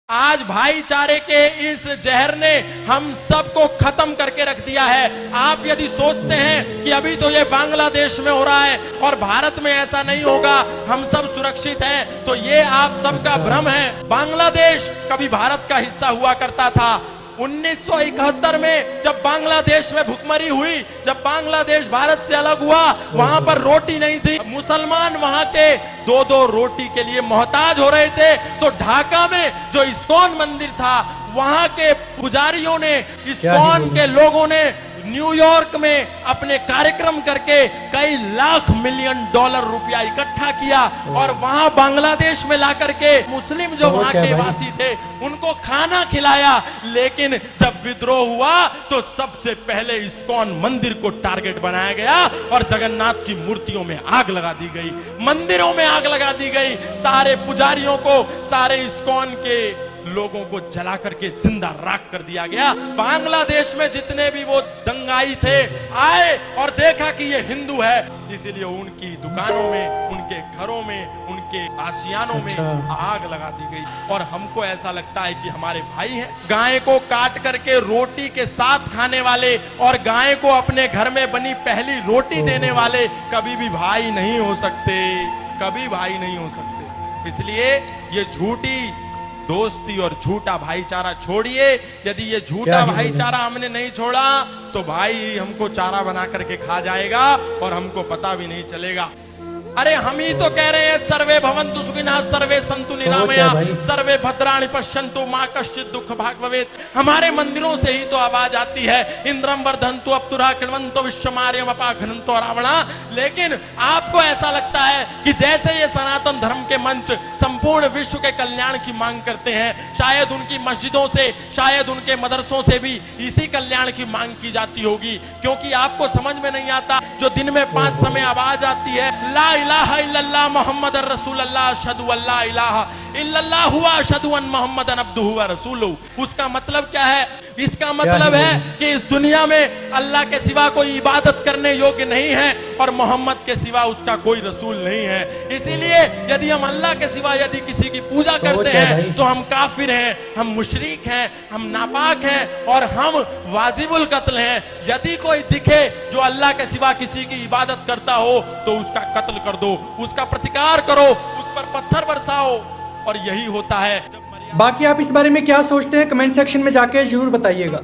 आज भाईचारे के इस जहर ने हम सबको खत्म करके रख दिया है। आप यदि सोचते हैं कि अभी तो ये बांग्लादेश में हो रहा है और भारत में ऐसा नहीं होगा, हम सब सुरक्षित हैं, तो ये आप सबका भ्रम है। बांग्लादेश कभी भारत का हिस्सा हुआ करता था। 1971 में जब बांग्लादेश में भुखमरी हुई, जब बांग्लादेश भारत से अलग हुआ, वहां पर रोटी नहीं थी। मुसलमान वहां के दो दो रोटी के लिए मोहताज हो रहे थे। तो ढाका में जो इस्कॉन मंदिर था, वहां के पुजारियों ने, इस्कॉन के लोगों ने न्यूयॉर्क में अपने कार्यक्रम करके कई लाख मिलियन डॉलर रुपया इकट्ठा किया और वहां बांग्लादेश में ला करके मुस्लिम जो वहां के वासी थे उनको खाना खिलाया। लेकिन जब विद्रोह हुआ तो सबसे पहले इस्कॉन मंदिर को टारगेट बनाया गया और जगन्नाथ की मूर्तियों में आग लगा दी गई, मंदिरों में आग लगा दी गई, सारे पुजारियों को, सारे इस्कॉन के लोगों को जला करके जिंदा राख कर दिया गया। बांग्लादेश में जितने भी वो दंगाई थे आए और देखा कि ये हिंदू है, इसीलिए उनकी दुकानों में, उनके घरों में, उनके आशियानों में आग लगा दी गई। और हमको ऐसा लगता है कि हमारे भाई हैं। गाय को काट करके रोटी के साथ खाने वाले और गाय को अपने घर में बनी पहली रोटी देने वाले कभी भी भाई नहीं हो सकते, कभी भाई नहीं हो सकते। इसलिए ये झूठी दोस्ती और झूठा भाईचारा छोड़िए। यदि ये झूठा भाईचारा हमने नहीं छोड़ा तो भाई हमको चारा बना करके खा जाएगा और हमको पता भी नहीं चलेगा। अरे हम ही तो कह रहे हैं सर्वे भवन्तु सुखिनः, सर्वे सन्तु निरामया, सर्वे भद्राणि पश्यन्तु मा कश्चित् दुःख भाग् भवेत्। हमारे मंदिरों से ही तो आवाज आती है, इंद्रम वर्धन्तु अप्तुरः कृण्वन्तु विश्वमार्यम अपाघ्नन्तु रावणा। लेकिन आपको ऐसा लगता है कि जैसे ये सनातन धर्म के मंच संपूर्ण विश्व के कल्याण की मांग करते हैं, शायद उनकी मस्जिदों से, शायद उनके मदरसों से भी इसी कल्याण की मांग की जाती होगी। क्योंकि आपको समझ में नहीं आता, जो दिन में 5 समय आवाज आती है, ला इलाहा इल्लल्लाह मुहम्मद रसूलुल्लाह अशहदु अल्ला इलाहा इल्लल्लाह हुवा अशहदु अन मुहम्मदन अब्दुहु व रसूलुहु। उसका मतलब क्या है? इसका मतलब है कि इस दुनिया में अल्लाह के सिवा कोई इबादत करने योग्य नहीं है और मोहम्मद के सिवा उसका कोई रसूल नहीं है। इसीलिए यदि हम अल्लाह के सिवा यदि किसी की पूजा करते हैं तो हम काफिर हैं, हम मुशरिक हैं, हम नापाक हैं और हम वाजिबुल कत्ल हैं। यदि कोई दिखे जो अल्लाह के सिवा किसी की इबादत करता हो तो उसका कत्ल कर दो, उसका प्रतिकार करो, उस पर पत्थर बरसाओ। और यही होता है। बाकी आप इस बारे में क्या सोचते हैं, कमेंट सेक्शन में जाके जरूर बताइएगा।